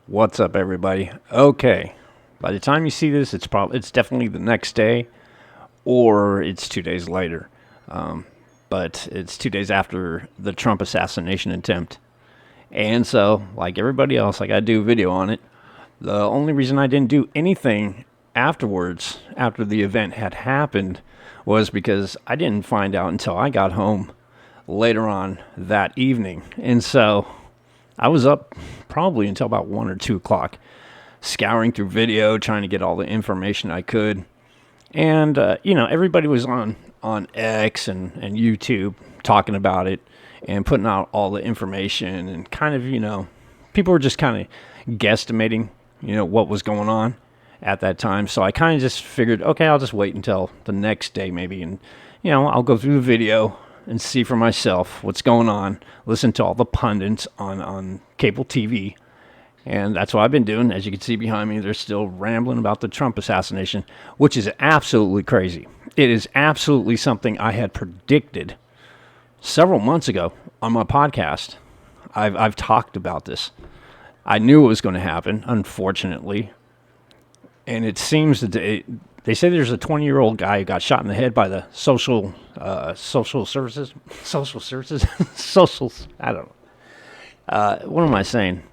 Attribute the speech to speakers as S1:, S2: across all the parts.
S1: What's up, everybody? Okay, by the time you see this, it's definitely the next day, or it's 2 days later. But it's 2 days after the Trump assassination attempt, and so like everybody else, I got to do a video on it. The only reason I didn't do anything afterwards, after the event had happened, was because I didn't find out until I got home later on that evening, and so I was up probably until about 1 or 2 o'clock, scouring through video, trying to get all the information I could. And, everybody was on X and YouTube talking about it and putting out all the information. And kind of, people were just kind of guesstimating, what was going on at that time. So I kind of just figured, okay, I'll just wait until the next day maybe. And, I'll go through the video and see for myself what's going on, listen to all the pundits on cable TV. And that's what I've been doing. As you can see behind me, they're still rambling about the Trump assassination, which is absolutely crazy. It is absolutely something I had predicted several months ago on my podcast. I've talked about this. I knew it was going to happen, unfortunately. And it seems that they say there's a 20-year-old guy who got shot in the head by the social services, I don't know. What am I saying?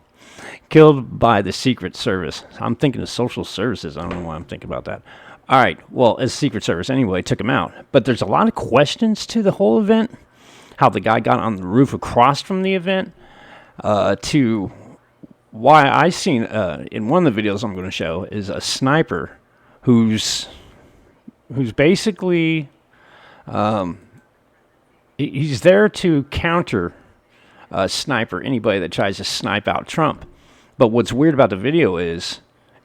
S1: Killed by the Secret Service. I'm thinking of social services. I don't know why I'm thinking about that. All right. Well, as Secret Service anyway, took him out. But there's a lot of questions to the whole event. How the guy got on the roof across from the event. To why I seen in one of the videos I'm going to show is a sniper who's basically he's there to counter sniper anybody that tries to snipe out Trump. But what's weird about the video is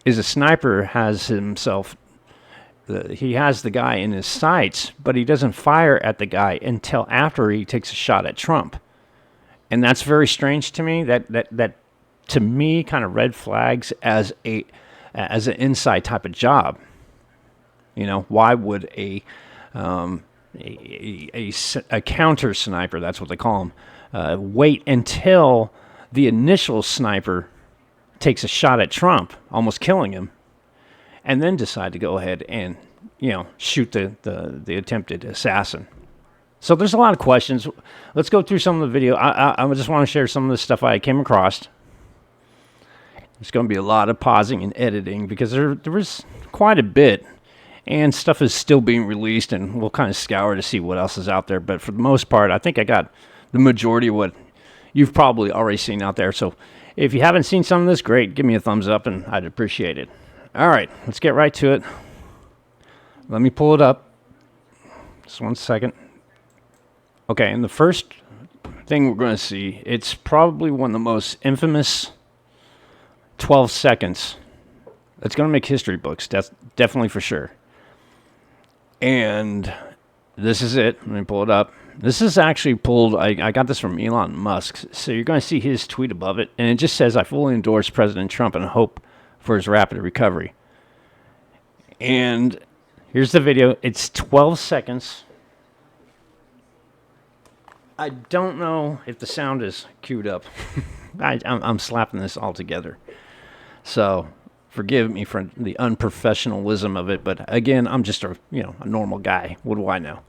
S1: a sniper has himself, he has the guy in his sights, but he doesn't fire at the guy until after he takes a shot at Trump. And that's very strange to me. That to me kind of red flags as an inside type of job. Why would a counter sniper, that's what they call them, wait until the initial sniper takes a shot at Trump, almost killing him, and then decide to go ahead and, shoot the attempted assassin? So there's a lot of questions. Let's go through some of the video. I just want to share some of the stuff I came across. There's going to be a lot of pausing and editing because there was quite a bit, and stuff is still being released, and we'll kind of scour to see what else is out there. But for the most part, I think I got the majority of what you've probably already seen out there. So if you haven't seen some of this, great. Give me a thumbs up, and I'd appreciate it. All right, let's get right to it. Let me pull it up. Just 1 second. Okay, and the first thing we're going to see, it's probably one of the most infamous 12 seconds. It's going to make history books, that's definitely for sure. And this is it. Let me pull it up. This is actually pulled, I got this from Elon Musk. So you're going to see his tweet above it. And it just says, "I fully endorse President Trump and hope for his rapid recovery." And here's the video. It's 12 seconds. I don't know if the sound is queued up. I'm slapping this all together. So forgive me for the unprofessionalism of it. But again, I'm just a normal guy. What do I know?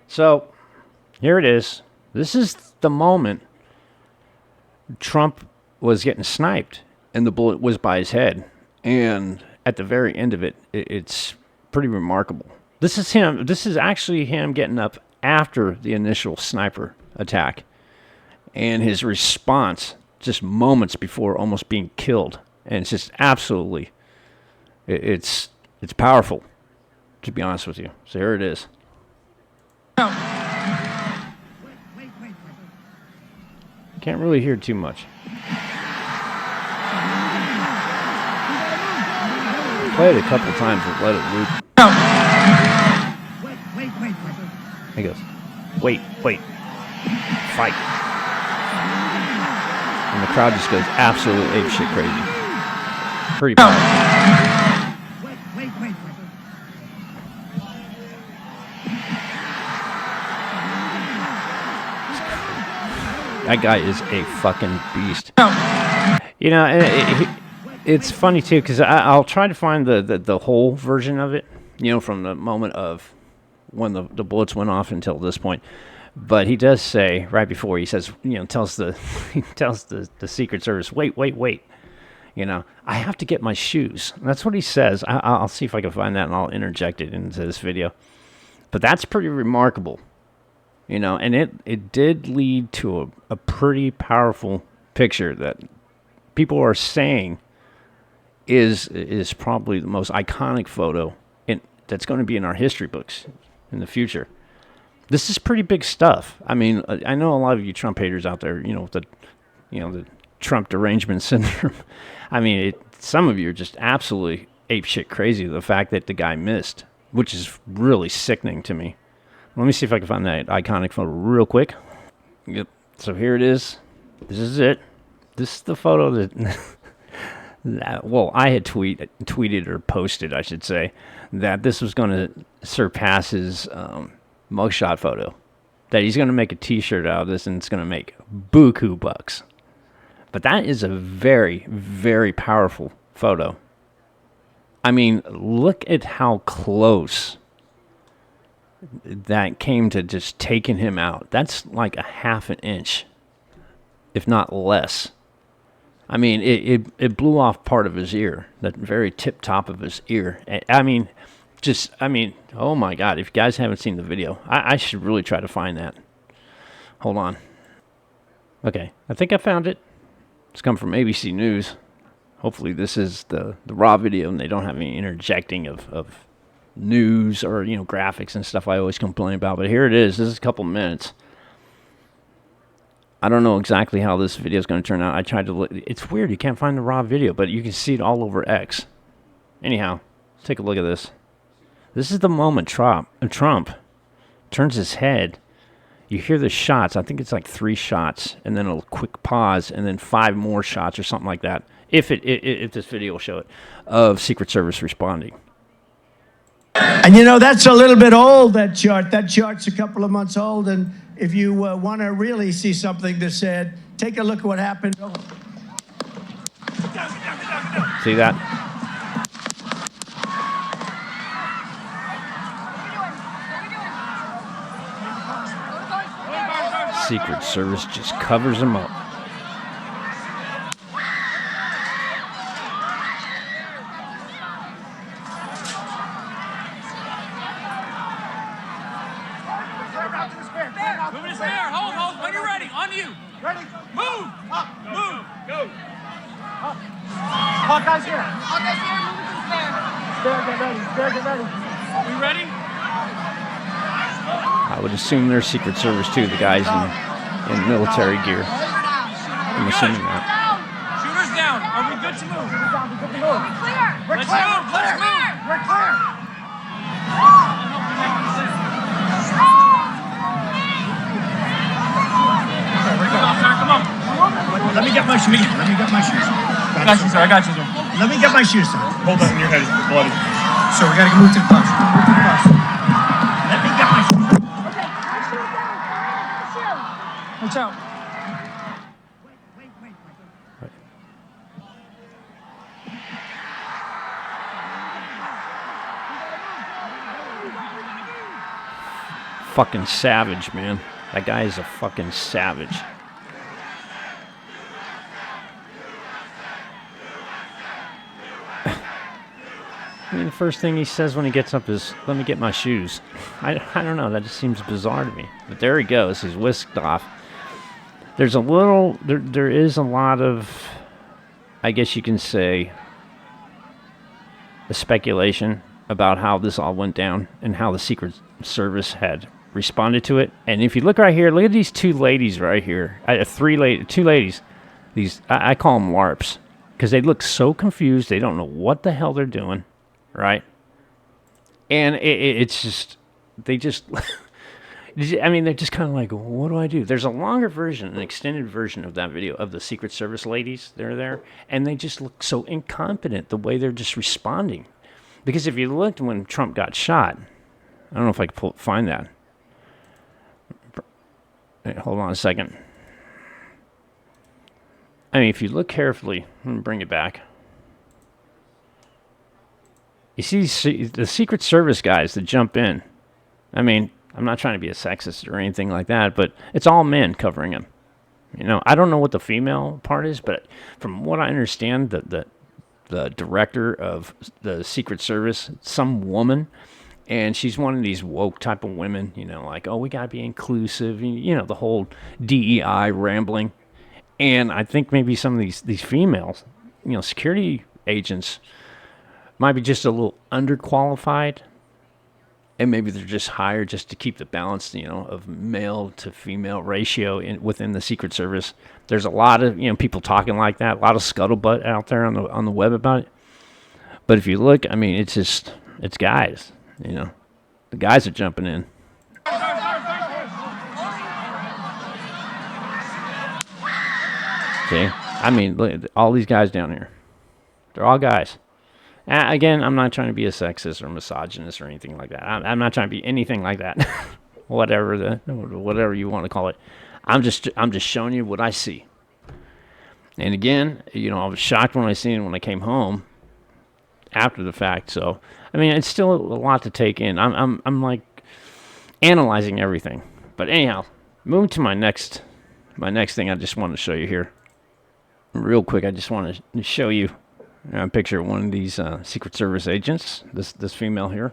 S1: So here it is. This is the moment Trump was getting sniped and the bullet was by his head. And at the very end of it, it's pretty remarkable. This is him. This is actually him getting up after the initial sniper attack and his response just moments before almost being killed. And it's just absolutely, it's powerful, to be honest with you. So here it is. Can't really hear too much. Play it a couple times and let it loop. He goes, wait, fight. And the crowd just goes absolute apeshit crazy. Pretty powerful. That guy is a fucking beast. You know, it's funny too because I'll try to find the whole version of it. You know, from the moment of when the bullets went off until this point. But he does say right before he says, you know, tells the he tells the Secret Service, wait. You know, I have to get my shoes. That's what he says. I'll see if I can find that and I'll interject it into this video. But that's pretty remarkable. You know, and it did lead to a pretty powerful picture that people are saying is probably the most iconic photo that's going to be in our history books in the future. This is pretty big stuff. I mean, I know a lot of you Trump haters out there, the Trump derangement syndrome. I mean, some of you are just absolutely apeshit crazy with the fact that the guy missed, which is really sickening to me. Let me see if I can find that iconic photo real quick. Yep. So here it is. This is it. This is the photo that well, I had tweeted or posted, I should say, that this was going to surpass his mugshot photo. That he's going to make a T-shirt out of this and it's going to make buku bucks. But that is a very, very powerful photo. I mean, look at how close that came to just taking him out. That's like a half an inch, if not less. I mean, it blew off part of his ear, that very tip top of his ear. I mean, oh my God, if you guys haven't seen the video, I should really try to find that. Hold on. Okay, I think I found it. It's come from ABC News. Hopefully this is the raw video and they don't have any interjecting of news or, graphics and stuff I always complain about. But here it is. This is a couple minutes. I don't know exactly how this video is going to turn out. I tried to look. It's weird. You can't find the raw video, but you can see it all over X. Anyhow, let's take a look at this. This is the moment Trump turns his head. You hear the shots. I think it's like 3 shots, and then a quick pause, and then 5 more shots or something like that. If this video will show it, of Secret Service responding.
S2: And that's a little bit old, that chart. That chart's a couple of months old, and if you want to really see something that's said, take a look at what happened.
S1: See that? Secret Service just covers him up.
S3: Moving his hair. Hold. When you're ready. On you. Ready. Move. Up. Move. Go. Up. Hawkeye's here. Hawkeye's here. Moving to the stair. Stair, get ready. We ready?
S1: I would assume they're Secret Service too, the guys in military gear. I'm assuming that.
S3: Shooters down. Are we good to move?
S2: We're clear.
S3: Let's move.
S2: We're clear.
S3: Come on.
S2: Let me get my shoes.
S3: I got you, sir.
S2: Let me get my shoes, sir.
S3: Hold on, your head is bloody.
S2: So we gotta move to the bus. Let me get my shoes.
S4: Okay, my shoes down.
S3: Watch out.
S2: Wait.
S1: Fucking savage, man. That guy is a fucking savage. I mean, the first thing he says when he gets up is, "Let me get my shoes." I don't know. That just seems bizarre to me. But there he goes. He's whisked off. There is a lot of, I guess you can say, a speculation about how this all went down and how the Secret Service had responded to it. And if you look right here, look at these 2 ladies right here. 2 ladies. These I call them LARPs because they look so confused. They don't know what the hell they're doing, right? And it's just they just. I mean, they're just kind of like, what do I do? There's a longer version, an extended version of that video of the Secret Service ladies. They're there, and they just look so incompetent the way they're just responding. Because if you looked when Trump got shot, I don't know if I can find that. Hey, hold on a second. I mean, if you look carefully, let me bring it back. You see the Secret Service guys that jump in. I mean, I'm not trying to be a sexist or anything like that, but it's all men covering him. You know, I don't know what the female part is, but from what I understand, the director of the Secret Service, some woman, and she's one of these woke type of women, you know, like, oh, we got to be inclusive, you know, the whole DEI rambling. And I think maybe some of these females, you know, security agents might be just a little underqualified, and maybe they're just hired just to keep the balance, you know, of male to female ratio within the Secret Service. There's a lot of, you know, people talking like that, a lot of scuttlebutt out there on the web about it. But if you look, I mean, it's guys, you know, the guys are jumping in. See, I mean, look, all these guys down here, they're all guys. Again, I'm not trying to be a sexist or misogynist or anything like that. I'm not trying to be anything like that. whatever you want to call it. I'm just showing you what I see. And again, you know, I was shocked when I seen it when I came home after the fact. So, I mean, it's still a lot to take in. I'm like analyzing everything. But anyhow, moving to my next thing, I just want to show you here. Real quick, I just want to show you a picture of one of these Secret Service agents. This female here.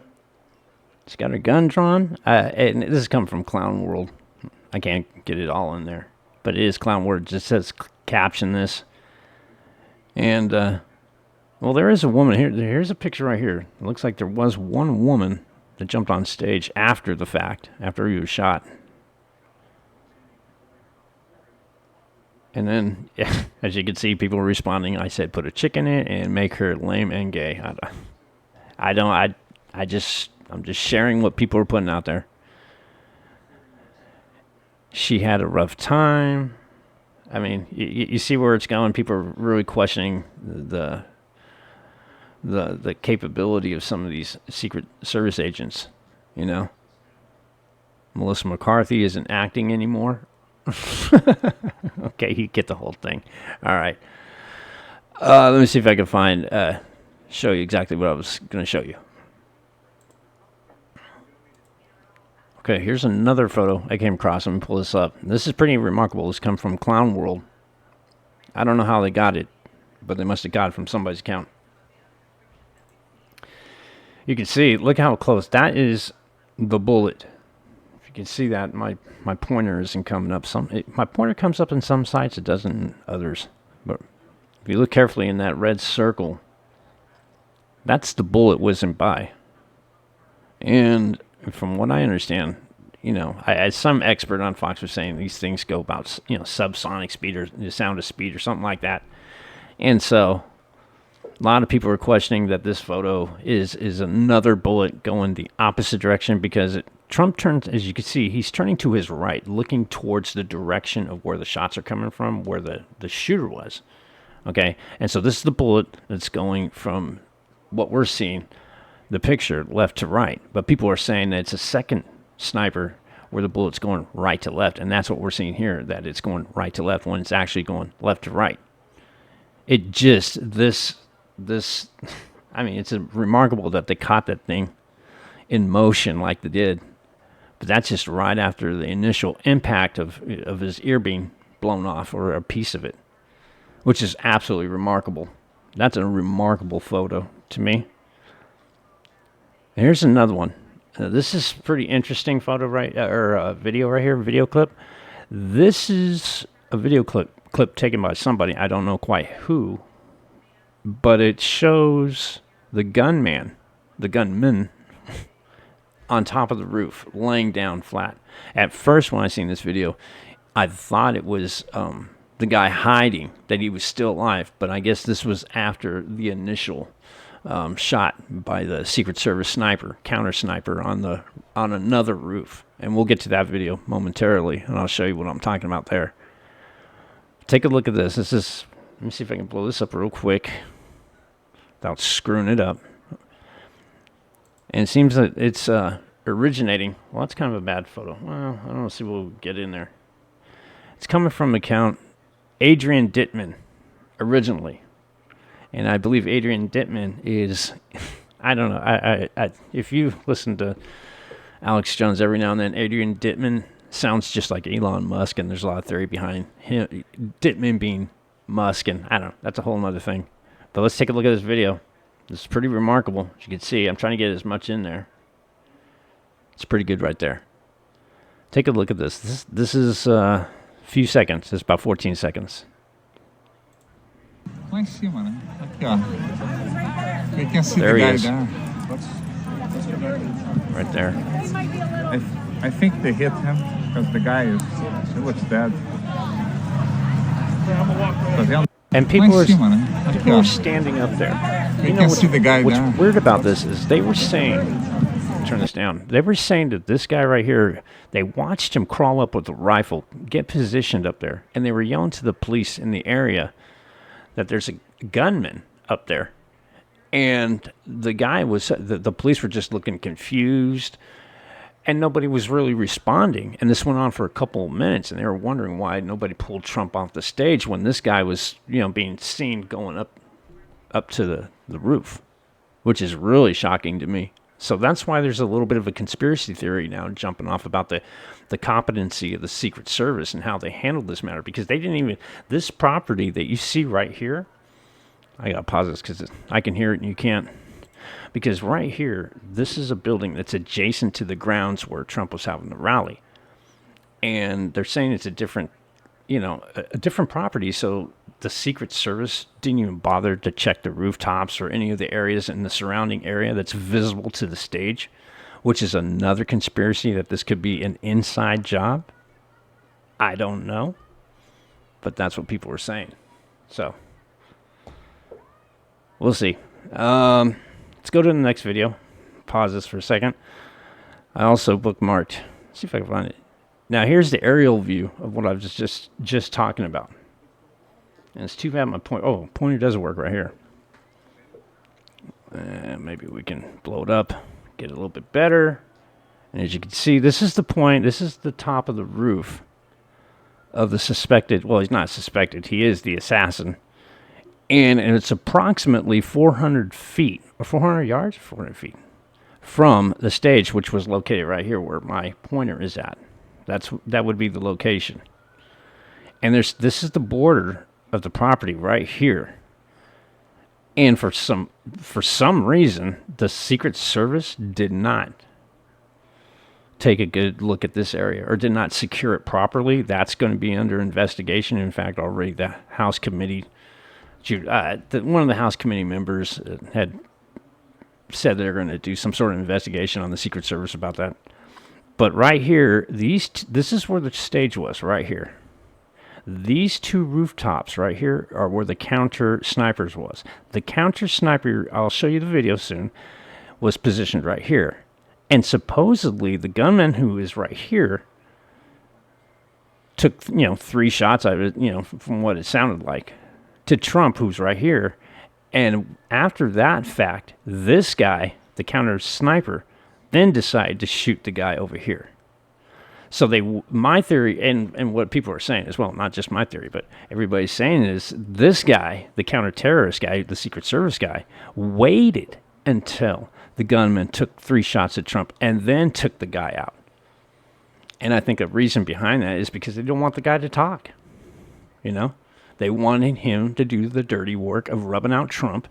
S1: She's got her gun drawn. And this is coming from Clown World. I can't get it all in there, but it is Clown World. It just says caption this. And well, there is a woman here. Here's a picture right here. It looks like there was one woman that jumped on stage after the fact, after he was shot. And then, yeah, as you can see, people were responding. I said, put a chick in it and make her lame and gay. I'm just sharing what people are putting out there. She had a rough time. I mean, you see where it's going. People are really questioning the capability of some of these Secret Service agents, you know. Melissa McCarthy isn't acting anymore. Okay, you get the whole thing. All right. Let me see if I can show you exactly what I was going to show you. Okay, here's another photo I came across. Let me pull this up. This is pretty remarkable. This comes from Clown World. I don't know how they got it, but they must have got it from somebody's account. You can see, look how close. That is the bullet. If you can see that, my pointer isn't coming up. My pointer comes up in some sites, it doesn't in others. But if you look carefully in that red circle, that's the bullet whizzing by. And from what I understand, you know, as some expert on Fox was saying, these things go about, you know, subsonic speed or the sound of speed or something like that. And so a lot of people are questioning that this photo is another bullet going the opposite direction, because Trump turns, as you can see, he's turning to his right, looking towards the direction of where the shots are coming from, where the shooter was. Okay, and so this is the bullet that's going from what we're seeing, the picture, left to right. But people are saying that it's a second sniper where the bullet's going right to left, and that's what we're seeing here, that it's going right to left when it's actually going left to right. It just, I mean, it's remarkable that they caught that thing in motion like they did. But that's just right after the initial impact of his ear being blown off, or a piece of it, which is absolutely remarkable. That's a remarkable photo to me. Here's another one. This is pretty interesting photo video right here, video clip. This is a video clip taken by somebody, I don't know quite who, but it shows the gunman on top of the roof, laying down flat. At first, when I seen this video, I thought it was the guy hiding, that he was still alive, but I guess this was after the initial shot by the Secret Service sniper, counter sniper on another roof. And we'll get to that video momentarily, and I'll show you what I'm talking about there. Take a look at this. Let me see if I can blow this up real quick without screwing it up. And it seems that it's originating. Well, that's kind of a bad photo. Well, I don't know. See what we'll get in there. It's coming from account Adrian Dittman. originally. And I believe Adrian Dittman is, I don't know, if you listen to Alex Jones every now and then, Adrian Dittman sounds just like Elon Musk, and there's a lot of theory behind him, Dittman being Musk, and I don't know, that's a whole nother thing. But let's take a look at this video. This is pretty remarkable. As you can see, I'm trying to get as much in there. It's pretty good right there. Take a look at this. This is a few seconds. It's about 14 seconds.
S5: Lá em cima, né? Aqui, ó. You can see
S1: There
S5: the
S1: he
S5: guy
S1: is.
S5: there.
S1: Right there.
S5: I think they hit him because the guy he looks dead.
S1: And people
S5: Lá em cima, né? Aqui,
S1: are
S5: ó.
S1: standing up there.
S5: You can see the guy
S1: what's
S5: there.
S1: weird about this is they were saying, turn this down, they were saying that this guy right here, they watched him crawl up with a rifle, get positioned up there, and they were yelling to the police in the area that there's a gunman up there. And the guy was, the police were just looking confused, and nobody was really responding. And this went on for a couple of minutes, and they were wondering why nobody pulled Trump off the stage when this guy was, being seen going up to the roof, which is really shocking to me. So that's why there's a little bit of a conspiracy theory now jumping off about the competency of the Secret Service and how they handled this matter, because they didn't even, this property that you see right here, I got to pause this because I can hear it and you can't, because right here, this is a building that's adjacent to the grounds where Trump was having the rally. And they're saying it's a different, a different property. So the Secret Service didn't even bother to check the rooftops or any of the areas in the surrounding area that's visible to the stage, which is another conspiracy that this could be an inside job. I don't know, but that's what people were saying. So we'll see. Let's go to the next video. Pause this for a second. I also bookmarked. Let's see if I can find it. Now here's the aerial view of what I was just talking about. And it's too bad my pointer doesn't work right here. Maybe we can blow it up, get it a little bit better. And as you can see, this is the point. This is the top of the roof of the suspected. Well, he's not suspected. He is the assassin. And it's approximately 400 feet, or 400 yards, 400 feet from the stage, which was located right here where my pointer is at. That would be the location. And this is the border of the property right here. And for some reason, the Secret Service did not take a good look at this area or did not secure it properly. That's going to be under investigation. In fact, already the House committee, one of the House committee members had said they're going to do some sort of investigation on the Secret Service about that. But right here, this is where the stage was, right here. These two rooftops right here are where the counter snipers was. The counter sniper, I'll show you the video soon, was positioned right here. And supposedly the gunman who is right here took, 3 shots out of it, from what it sounded like, to Trump, who's right here. And after that fact, this guy, the counter sniper, then decided to shoot the guy over here. So my theory, and what people are saying as well, not just my theory, but everybody's saying is this guy, the counter-terrorist guy, the Secret Service guy, waited until the gunman took 3 shots at Trump and then took the guy out. And I think a reason behind that is because they don't want the guy to talk. They wanted him to do the dirty work of rubbing out Trump.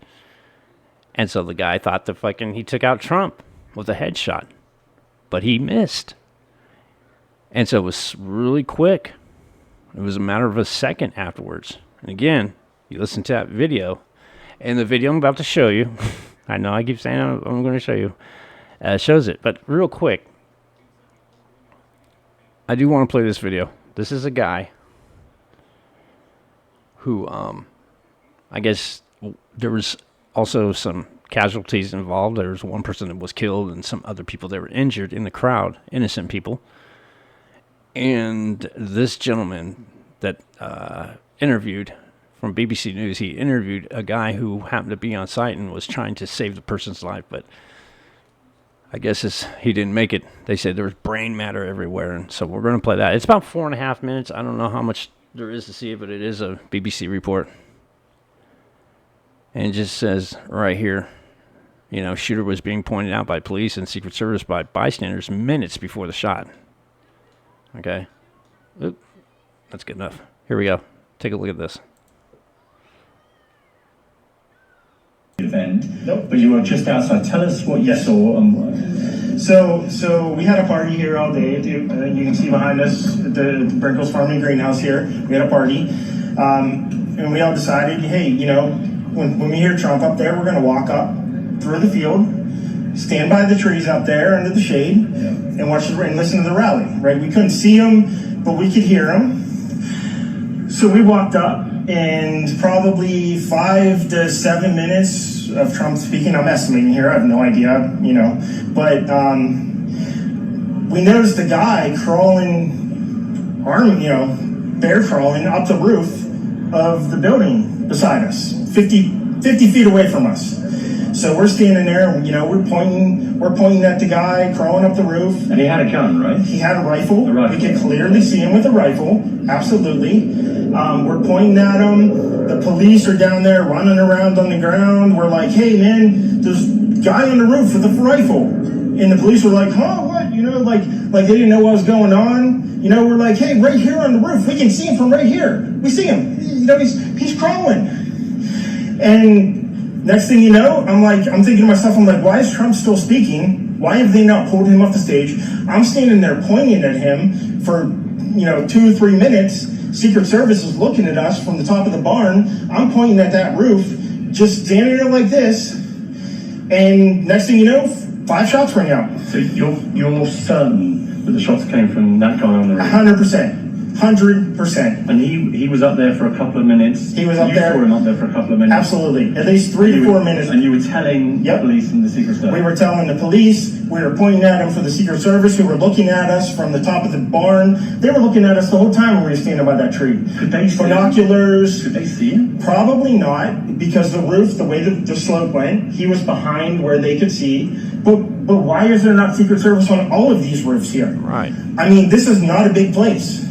S1: And so the guy thought he took out Trump with a headshot. But he missed. And so it was really quick. It was a matter of a second afterwards. And again, you listen to that video. And the video I'm about to show you, I know I keep saying I'm going to show you, shows it. But real quick, I do want to play this video. This is a guy who, I guess there was also some casualties involved. There was one person that was killed and some other people that were injured in the crowd, innocent people. And this gentleman that interviewed from BBC News, he interviewed a guy who happened to be on site and was trying to save the person's life, but I guess he didn't make it. They said there was brain matter everywhere, and so we're going to play that. It's about 4.5 minutes. I don't know how much there is to see it, but it is a BBC report. And it just says right here, shooter was being pointed out by police and Secret Service by bystanders minutes before the shot. Okay. Oop, that's good enough. Here we go. Take a look at this.
S6: Event, nope. But you were just outside. Tell us what you saw.
S7: So we had a party here all day. You can see behind us the Brinkles Farming Greenhouse here. We had a party, and we all decided, hey, when we hear Trump up there, we're going to walk up through the field, stand by the trees out there under the shade, and watch and listen to the rally. Right? We couldn't see him, but we could hear him. So we walked up, and probably 5 to 7 minutes of Trump speaking. I'm estimating here. I have no idea, but we noticed a guy crawling, bear crawling up the roof of the building beside us, 50 feet away from us. So we're standing there, and, we're pointing at the guy crawling up the roof.
S6: And he had a gun, right?
S7: He had a rifle. We could clearly see him with a rifle. Absolutely. We're pointing at him. The police are down there running around on the ground. We're like, hey, man, there's a guy on the roof with a rifle. And the police were like, huh, what? Like they didn't know what was going on. We're like, hey, right here on the roof. We can see him from right here. We see him. He's crawling. And next thing you know, I'm thinking to myself, why is Trump still speaking? Why have they not pulled him off the stage? I'm standing there pointing at him for, 2 or 3 minutes. Secret Service is looking at us from the top of the barn. I'm pointing at that roof, just standing there like this. And next thing you know, 5 shots rang out.
S6: So you're certain that the shots came from that guy on the roof?
S7: 100%. 100%.
S6: And he was up there for a couple of minutes.
S7: He was up there.
S6: You saw him up there for a couple of minutes.
S7: Absolutely. At least 3 to 4 minutes.
S6: And you were telling the police and the Secret Service?
S7: We were telling the police. We were pointing at him for the Secret Service, who were looking at us from the top of the barn. They were looking at us the whole time when we were standing by that tree.
S6: Could they see
S7: binoculars?
S6: Could they see him?
S7: Probably not, because the roof, the way the slope went, he was behind where they could see. But why is there not Secret Service on all of these roofs here?
S1: Right.
S7: This is not a big place.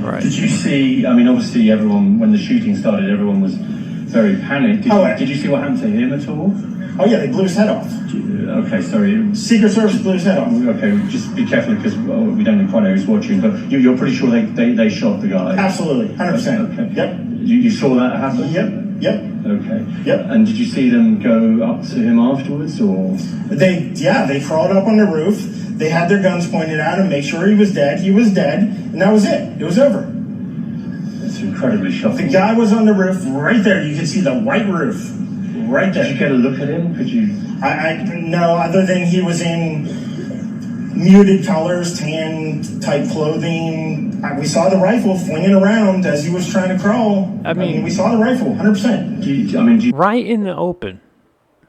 S1: Right.
S6: Did you see, obviously everyone, when the shooting started, everyone was very panicked. Did you see what happened to him at all?
S7: Oh yeah, they blew his head off.
S6: Okay, sorry.
S7: Secret Service blew his head off.
S6: Okay, just be careful, because we don't quite know who's watching, but you're pretty sure they shot the guy?
S7: Absolutely, 100%.
S6: Okay.
S7: Yep.
S6: You saw that happen?
S7: Yep.
S6: Okay.
S7: Yep.
S6: And did you see them go up to him afterwards, or?
S7: They crawled up on the roof. They had their guns pointed at him, make sure he was dead. He was dead, and that was it. It was over.
S6: It's incredibly shocking.
S7: The guy was on the roof right there. You could see the white roof right there.
S6: Did you get a look at him? Could you?
S7: No, other than he was in muted colors, tan type clothing. We saw the rifle flinging around as he was trying to crawl. We saw the rifle, 100%.
S1: Right in the open.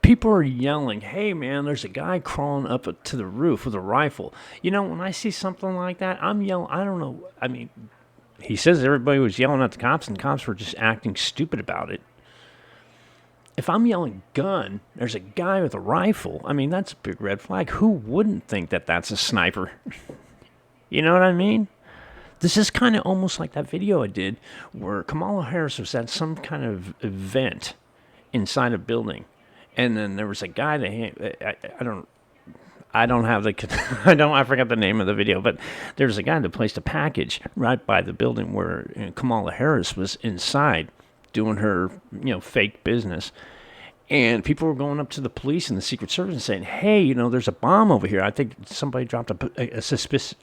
S1: People are yelling, hey, man, there's a guy crawling up to the roof with a rifle. When I see something like that, I'm yelling. I don't know. He says everybody was yelling at the cops, and the cops were just acting stupid about it. If I'm yelling gun, there's a guy with a rifle. That's a big red flag. Who wouldn't think that that's a sniper? You know what I mean? This is kind of almost like that video I did where Kamala Harris was at some kind of event inside a building. And then there was a guy that I forgot the name of the video, but there was a guy that placed a package right by the building where Kamala Harris was inside doing her, fake business. And people were going up to the police and the Secret Service and saying, hey, there's a bomb over here. I think somebody dropped a suspicious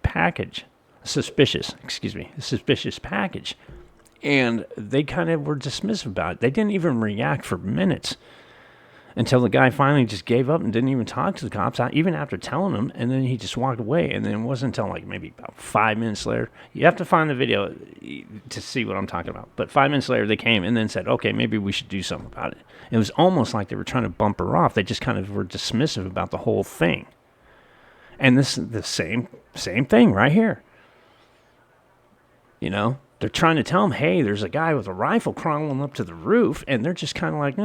S1: package. And they kind of were dismissive about it. They didn't even react for minutes until the guy finally just gave up and didn't even talk to the cops, even after telling them, and then he just walked away. And then it wasn't until maybe about 5 minutes later. You have to find the video to see what I'm talking about. But 5 minutes later, they came and then said, okay, maybe we should do something about it. It was almost like they were trying to bump her off. They just kind of were dismissive about the whole thing. And this is the same thing right here. They're trying to tell him, hey, there's a guy with a rifle crawling up to the roof, and they're just kind of like,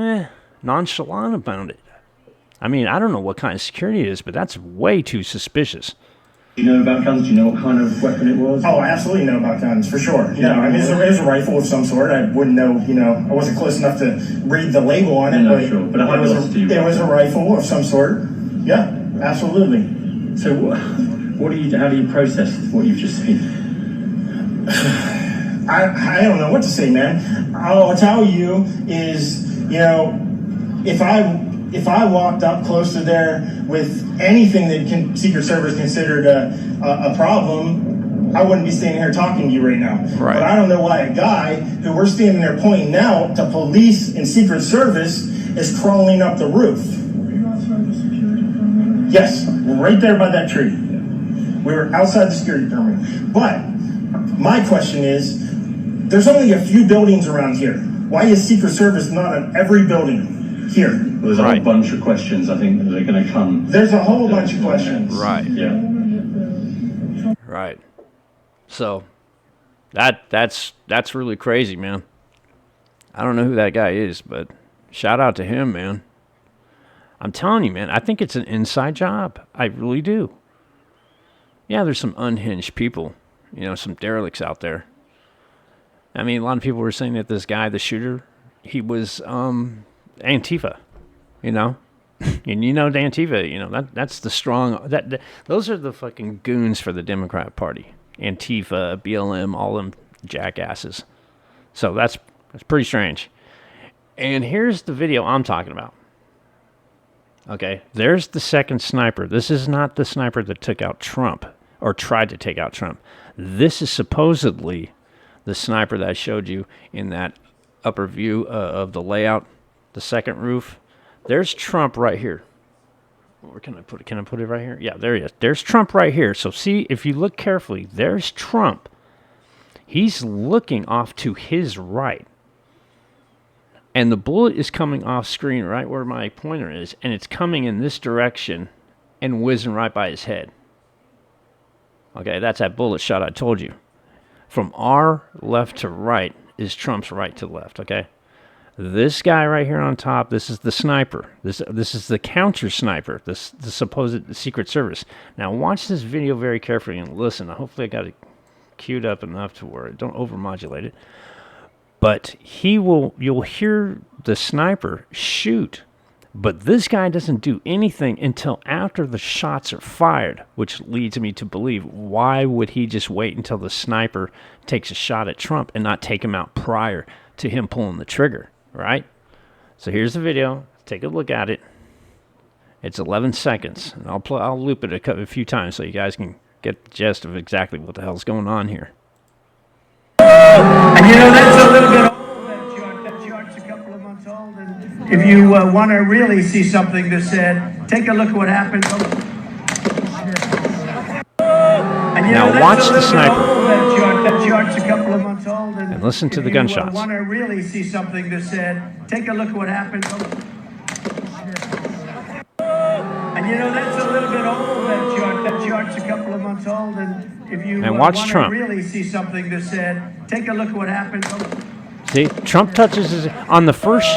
S1: nonchalant about it. I don't know what kind of security it is, but that's way too suspicious.
S6: Do you know about guns? Do you know what kind of weapon it was?
S7: Oh, I absolutely know about guns, for sure. No, I mean, it was a rifle of some sort. I wouldn't know, I wasn't close enough to read the label on it,
S6: No, sure. But
S7: it was a rifle of some sort. Yeah, absolutely.
S6: So how do you process what you've just seen?
S7: I don't know what to say, man. All I'll tell you is, if I walked up close to there with anything that Secret Service considered a problem, I wouldn't be standing here talking to you right now.
S1: Right.
S7: But I don't know why a guy who we're standing there pointing out to police and Secret Service is crawling up the roof.
S6: Were you outside the security perimeter?
S7: Yes, right there by that tree. We were outside the security perimeter. But my question is, there's only a few buildings around here. Why is Secret Service not on every building here?
S6: Well, there's a whole bunch of questions I think that are going to come.
S7: There's a whole bunch of questions.
S1: Right.
S6: Yeah.
S1: Right. So that's really crazy, man. I don't know who that guy is, but shout out to him, man. I'm telling you, man, I think it's an inside job. I really do. Yeah, there's some unhinged people, some derelicts out there. I mean, a lot of people were saying that this guy, the shooter, he was Antifa, and Antifa, that's the strong, those are the fucking goons for the Democrat Party. Antifa, BLM, all them jackasses. So that's pretty strange. And here's the video I'm talking about. Okay, there's the second sniper. This is not the sniper that took out Trump, or tried to take out Trump. This is supposedly the sniper that I showed you in that upper view of the layout, the second roof. There's Trump right here. Where can I put it? Can I put it right here? Yeah, there he is. There's Trump right here. So see, if you look carefully, there's Trump. He's looking off to his right. And the bullet is coming off screen right where my pointer is, and it's coming in this direction and whizzing right by his head. Okay, that's that bullet shot I told you. From our left to right is Trump's right to left, okay? This guy right here on top, this is the sniper. This is the counter sniper, the supposed Secret Service. Now watch this video very carefully and listen. Hopefully I got it queued up enough to where don't overmodulate it. But you'll hear the sniper shoot. But this guy doesn't do anything until after the shots are fired, which leads me to believe, why would he just wait until the sniper takes a shot at Trump and not take him out prior to him pulling the trigger, right? So here's the video. Take a look at it. It's 11 seconds. And I'll loop it a few times so you guys can get the gist of exactly what the hell's going on here.
S2: And that's a little bit old, that chart. That chart's a couple of months old. And if you want to really see something that said, take a look at what happened. And
S1: now watch the sniper.
S2: That chart's a couple of months old.
S1: And listen to the gunshots.
S2: If you want to really see something that said, take a look at what happened. And that's a little bit old, that chart. That chart's a couple of months old. And if you
S1: watch
S2: want
S1: Trump.
S2: to really see something that said, take a look at what happened.
S1: See, Trump touches his on the first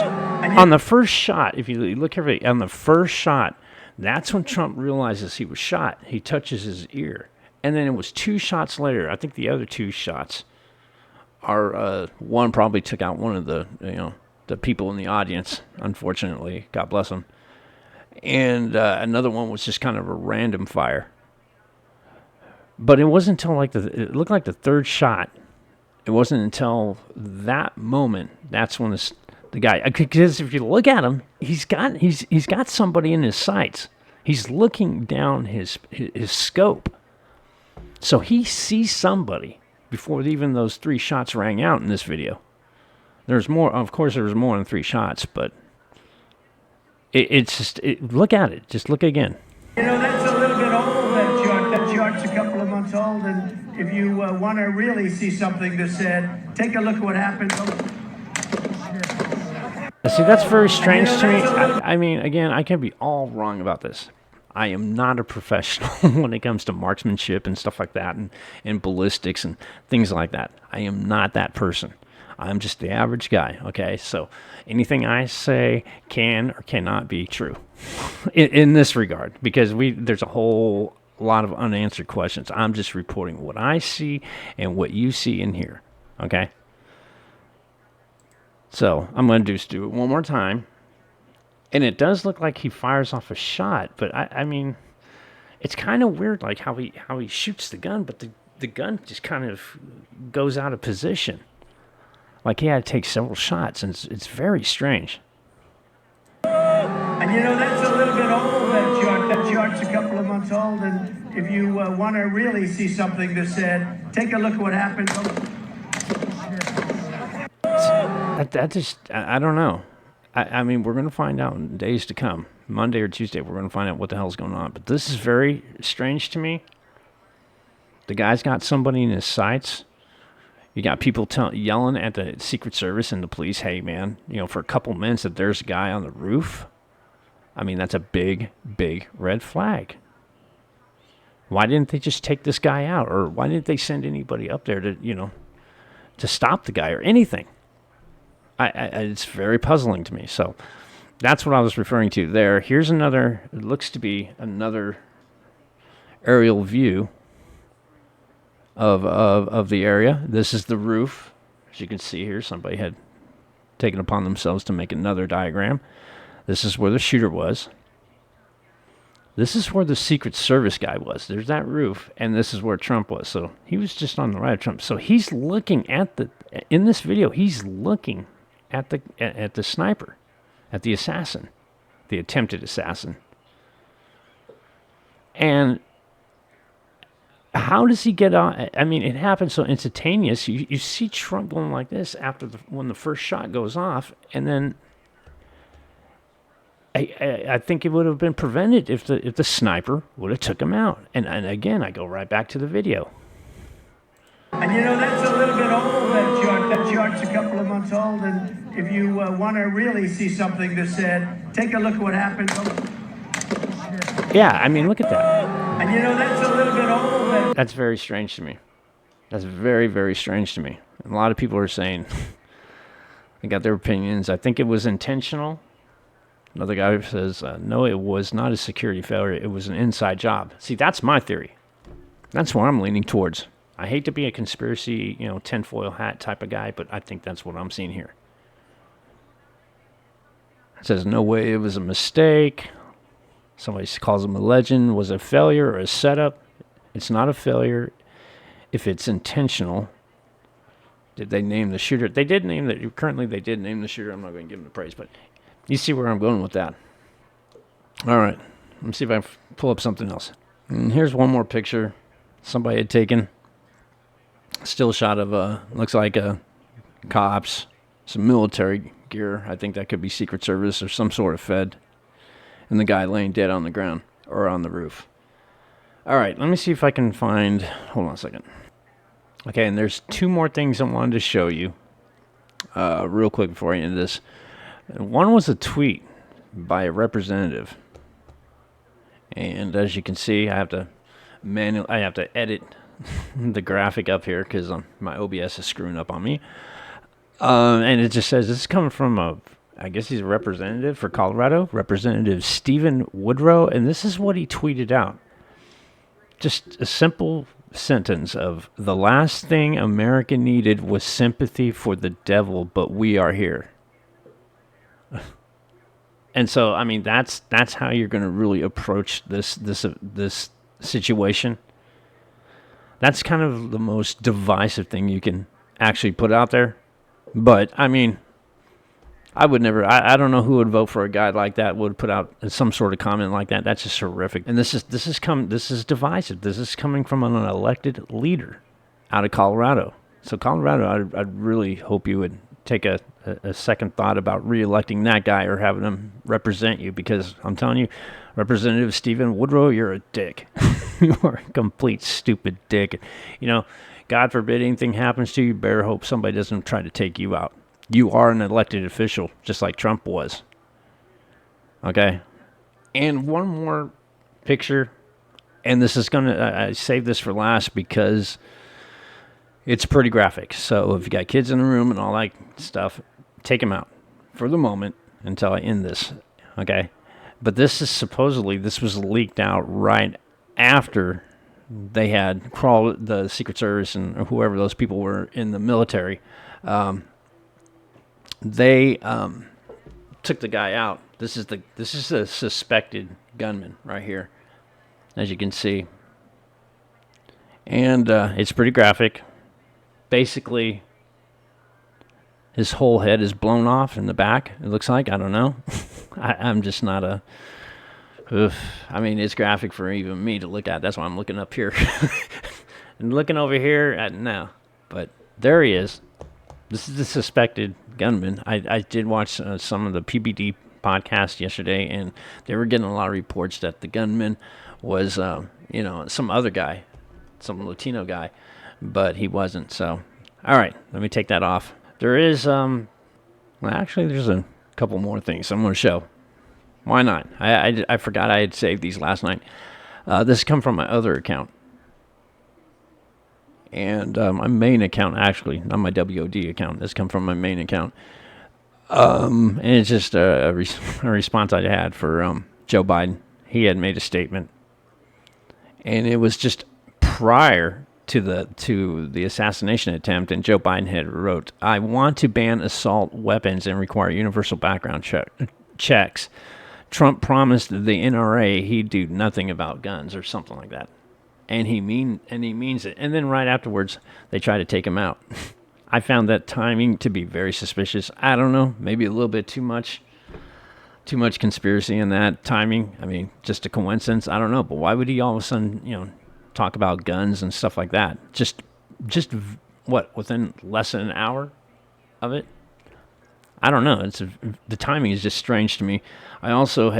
S1: shot. If you look carefully on the first shot, that's when Trump realizes he was shot. He touches his ear, and then it was 2 shots later. I think the other 2 shots are one probably took out one of the people in the audience. Unfortunately, God bless them. And another one was just kind of a random fire. But it wasn't until it looked like the third shot. It wasn't until that moment that's when the guy, because if you look at him, he's got somebody in his sights. He's looking down his scope, so he sees somebody before even those 3 shots rang out in this video. There's more, of course. There was more than 3 shots, but it's just look at it. Just look again.
S2: That's a little bit old, that chart. That chart's a couple of months old, and if you want to really see something that said, take a look at what happened.
S1: See, that's very strange to me. I mean, again, I can be all wrong about this. I am not a professional when it comes to marksmanship and stuff like that, and ballistics and things like that. I am not that person. I'm just the average guy, okay? So anything I say can or cannot be true in this regard, because there's a whole a lot of unanswered questions. I'm just reporting what I see and what you see in here. Okay? So I'm going to just do it one more time. And it does look like he fires off a shot, but I mean, it's kind of weird, like how he shoots the gun, but the gun just kind of goes out of position. Like he had to take several shots, and it's very strange.
S2: And you know, that's a little bit old, that chart. That chart's a couple of months old, and if you want to really see something that said, take a look at what happened.
S1: That just, I don't know. I mean, we're going to find out in days to come. Monday or Tuesday, we're going to find out what the hell's going on. But this is very strange to me. The guy's got somebody in his sights. You got people yelling at the Secret Service and the police, hey, man, you know, for a couple minutes that there's a guy on the roof. I mean, that's a big, big red flag. Why didn't they just take this guy out? Or why didn't they send anybody up there to, you know, to stop the guy or anything? It's very puzzling to me. So that's what I was referring to there. Here's another, it looks to be another aerial view of the area. This is the roof. As you can see here, somebody had taken upon themselves to make another diagram. This is where the shooter was. This is where the Secret Service guy was. There's that roof, and this is where Trump was. So he was just on the right of Trump. So he's looking at in this video, he's looking at the sniper, at the assassin, the attempted assassin. And how does he get on? I mean, it happens so instantaneous. You see Trump going like this after when the first shot goes off, and then I think it would have been prevented if the sniper would have took him out. And again, I go right back to the video.
S2: And you know, that's a little bit old, that chart. That chart's a couple of months old, and if you want to really see something that said, take a look at what happened.
S1: Yeah, I mean, look at that.
S2: And you know, that's a little bit old.
S1: That's very strange to me. That's very, very strange to me. And a lot of people are saying, they got their opinions. I think it was intentional. Another guy says, no, it was not a security failure. It was an inside job. See, that's my theory. That's what I'm leaning towards. I hate to be a conspiracy, you know, tinfoil hat type of guy, but I think that's what I'm seeing here. It says, no way it was a mistake. Somebody calls him a legend. Was it a failure or a setup? It's not a failure if it's intentional. Did they name the shooter? They did name that. Currently, they did name the shooter. I'm not going to give him the praise, but you see where I'm going with that. All right. Let me see if I can pull up something else. And here's one more picture somebody had taken. Still shot of, looks like cops, some military gear. I think that could be Secret Service or some sort of Fed. And the guy laying dead on the ground or on the roof. All right, let me see if I can find, hold on a second. Okay, and there's two more things I wanted to show you real quick before I end this. One was a tweet by a representative. And as you can see, I have to edit the graphic up here because my OBS is screwing up on me. And it just says, this is coming from I guess he's a representative for Colorado, Representative Stephen Woodrow, and this is what he tweeted out. Just a simple sentence of, the last thing America needed was sympathy for the devil, but we are here. And so, I mean, that's how you're going to really approach this situation. That's kind of the most divisive thing you can actually put out there. But, I mean, I would never, I don't know who would vote for a guy like that, would put out some sort of comment like that. That's just horrific. And this is divisive. This is coming from an elected leader out of Colorado. So Colorado, I'd really hope you would take a second thought about re-electing that guy or having him represent you, because I'm telling you, Representative Stephen Woodrow, you're a dick. You are a complete stupid dick. You know, God forbid anything happens to you, better hope somebody doesn't try to take you out. You are an elected official, just like Trump was. Okay? And one more picture, and this is going to, I saved this for last because it's pretty graphic. So if you got kids in the room and all that stuff, take them out for the moment until I end this. Okay? But this is supposedly, this was leaked out right after they had crawled, the Secret Service and whoever those people were in the military, they took the guy out. This is the suspected gunman right here, as you can see, and it's pretty graphic. Basically, his whole head is blown off in the back. It looks like, I don't know. I'm just not a. Oof. I mean, it's graphic for even me to look at. That's why I'm looking up here. And looking over here at no. But there he is. This is the suspected gunman. I did watch some of the PBD podcast yesterday, and they were getting a lot of reports that the gunman was, some other guy, some Latino guy, but he wasn't. So, all right, let me take that off. There is, actually, there's a couple more things I'm going to show. Why not? I forgot I had saved these last night. This come from my other account. And my main account, actually, not my WOD account. This come from my main account. And it's just a response I had for Joe Biden. He had made a statement. And it was just prior to the assassination attempt, and Joe Biden had wrote, "I want to ban assault weapons and require universal background checks. Trump promised the NRA he'd do nothing about guns," or something like that. And he means it. And then right afterwards, they try to take him out. I found that timing to be very suspicious. I don't know, maybe a little bit too much conspiracy in that timing. I mean, just a coincidence. I don't know. But why would he all of a sudden, talk about guns and stuff like that? Just what, within less than an hour of it? I don't know. The timing is just strange to me. I also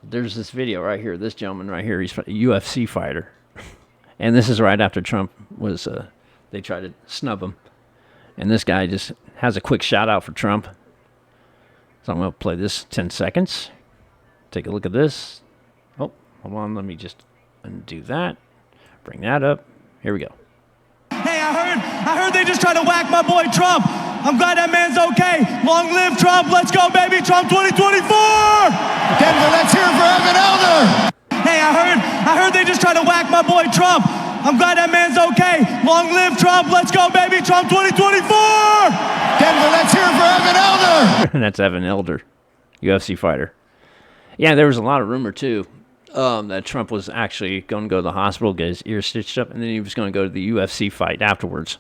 S1: there's this video right here. This gentleman right here, he's a UFC fighter. And this is right after Trump was, they tried to snub him. And this guy just has a quick shout out for Trump. So I'm going to play this 10 seconds. Take a look at this. Oh, hold on. Let me just undo that. Bring that up. Here we go.
S3: Hey, I heard they just tried to whack my boy Trump. I'm glad that man's okay. Long live Trump. Let's go, baby. Trump 2024.
S8: Denver, let's hear it for Evan Elder.
S3: Hey, I heard they just tried to whack my boy Trump. I'm glad that man's okay. Long live Trump. Let's go, baby. Trump 2024.
S8: Denver, let's hear it for Evan Elder.
S1: That's Evan Elder, UFC fighter. Yeah, there was a lot of rumor, too, that Trump was actually going to go to the hospital, get his ear stitched up, and then he was going to go to the UFC fight afterwards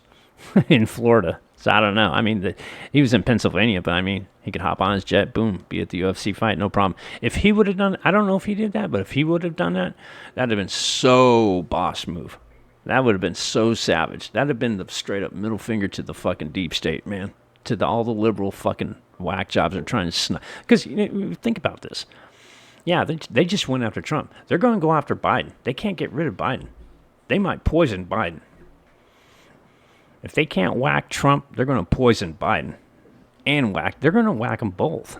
S1: in Florida. So I don't know. I mean, he was in Pennsylvania, but I mean, he could hop on his jet, boom, be at the UFC fight, no problem. If he would have done, I don't know if he did that, but if he would have done that, that'd have been so boss move. That would have been so savage. That'd have been the straight up middle finger to the fucking deep state, man. To all the liberal fucking whack jobs that are trying to snub. Because think about this. Yeah, they just went after Trump. They're going to go after Biden. They can't get rid of Biden. They might poison Biden. If they can't whack Trump, they're going to poison Biden. And they're going to whack them both.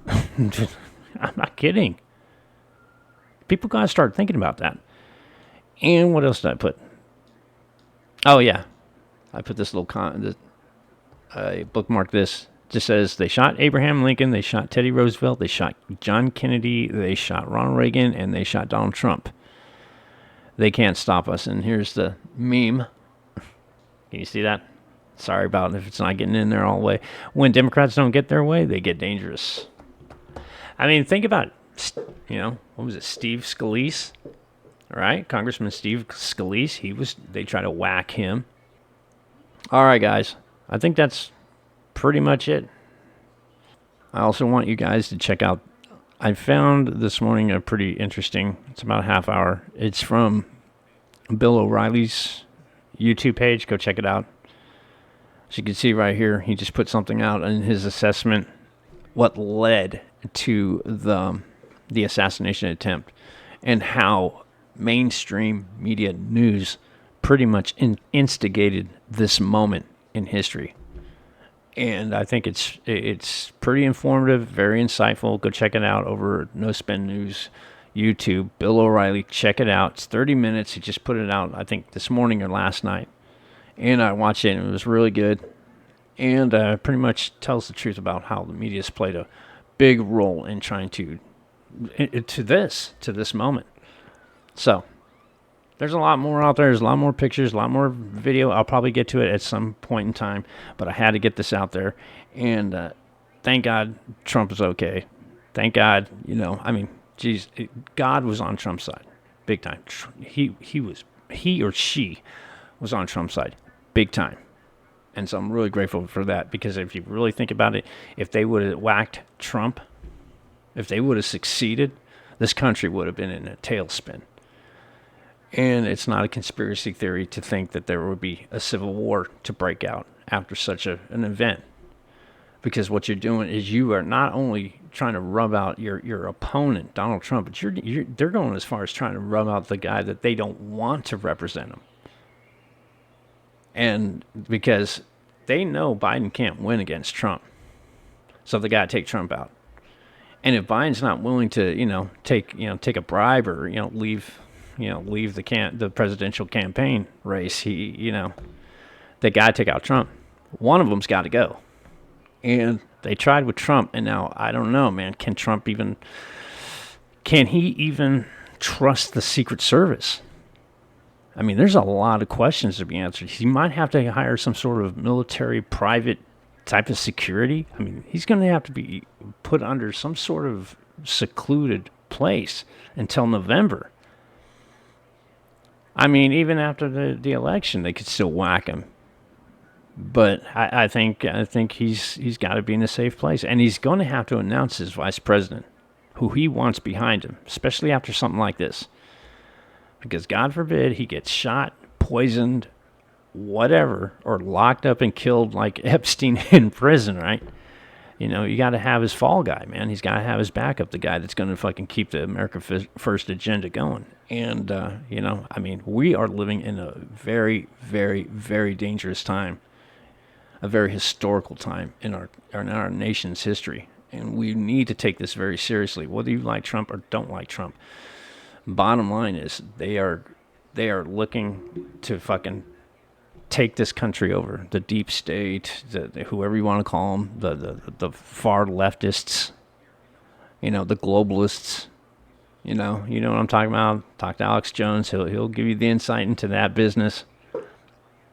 S1: I'm not kidding. People got to start thinking about that. And what else did I put? Oh, yeah. I put this little I bookmarked this. It just says they shot Abraham Lincoln, they shot Teddy Roosevelt, they shot John Kennedy, they shot Ronald Reagan, and they shot Donald Trump. They can't stop us. And here's the meme. Can you see that? Sorry about if it's not getting in there all the way. When Democrats don't get their way, they get dangerous. I mean, think about it. What was it? Steve Scalise, right? Congressman Steve Scalise. They try to whack him. All right, guys. I think that's pretty much it. I also want you guys to check out. I found this morning a pretty interesting. It's about a half hour. It's from Bill O'Reilly's YouTube page. Go check it out. As you can see right here, he just put something out in his assessment, what led to the assassination attempt, and how mainstream media news pretty much instigated this moment in history. And I think it's pretty informative, very insightful. Go check it out over at No Spin News YouTube. Bill O'Reilly, check it out. It's 30 minutes. He just put it out, I think, this morning or last night. And I watched it, and it was really good. And pretty much tells the truth about how the media's played a big role in trying to this moment. So, There's a lot more out there. There's a lot more pictures, a lot more video. I'll probably get to it at some point in time, but I had to get this out there. And thank God Trump is okay. Thank God, I mean, geez, God was on Trump's side, big time. He or she was on Trump's side, big time. And so I'm really grateful for that, because if you really think about it, if they would have whacked Trump, if they would have succeeded, this country would have been in a tailspin. And it's not a conspiracy theory to think that there would be a civil war to break out after such an event. Because what you're doing is you are not only trying to rub out your opponent, Donald Trump, but they're going as far as trying to rub out the guy that they don't want to represent them. And because they know Biden can't win against Trump. So they got to take Trump out. And if Biden's not willing to, take a bribe or, leave the presidential campaign race, they got to take out Trump. One of them's got to go. And they tried with Trump, and now I don't know, man. Can he even trust the Secret Service? I mean, there's a lot of questions to be answered. He might have to hire some sort of military private type of security. I mean, he's going to have to be put under some sort of secluded place until November. I mean, even after the election, they could still whack him. But I think he's got to be in a safe place, and he's going to have to announce his vice president, who he wants behind him, especially after something like this. Because God forbid he gets shot, poisoned, whatever, or locked up and killed like Epstein in prison, right? You got to have his fall guy, man. He's got to have his backup, the guy that's going to fucking keep the America First agenda going. And, I mean, we are living in a very, very, very dangerous time. A very historical time in our nation's history. And we need to take this very seriously, whether you like Trump or don't like Trump. Bottom line is they are looking to fucking take this country over. The deep state, whoever you want to call them, the far leftists, the globalists. You know what I'm talking about. Talk to Alex Jones. He'll give you the insight into that business.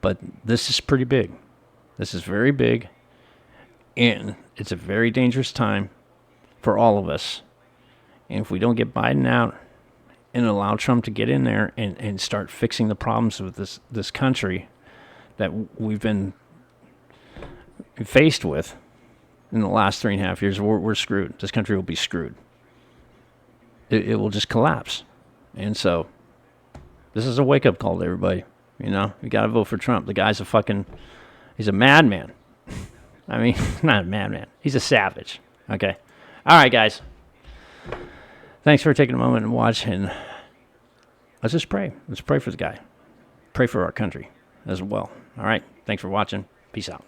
S1: But this is pretty big. This is very big, and it's a very dangerous time for all of us. And if we don't get Biden out and allow Trump to get in there and start fixing the problems with this country that we've been faced with in the last 3.5 years, we're screwed. This country will be screwed. It will just collapse. And so this is a wake-up call to everybody. You got to vote for Trump. The guy's he's a madman. I mean, not a madman. He's a savage. Okay. All right, guys. Thanks for taking a moment and watch. And let's just pray. Let's pray for the guy. Pray for our country as well. All right. Thanks for watching. Peace out.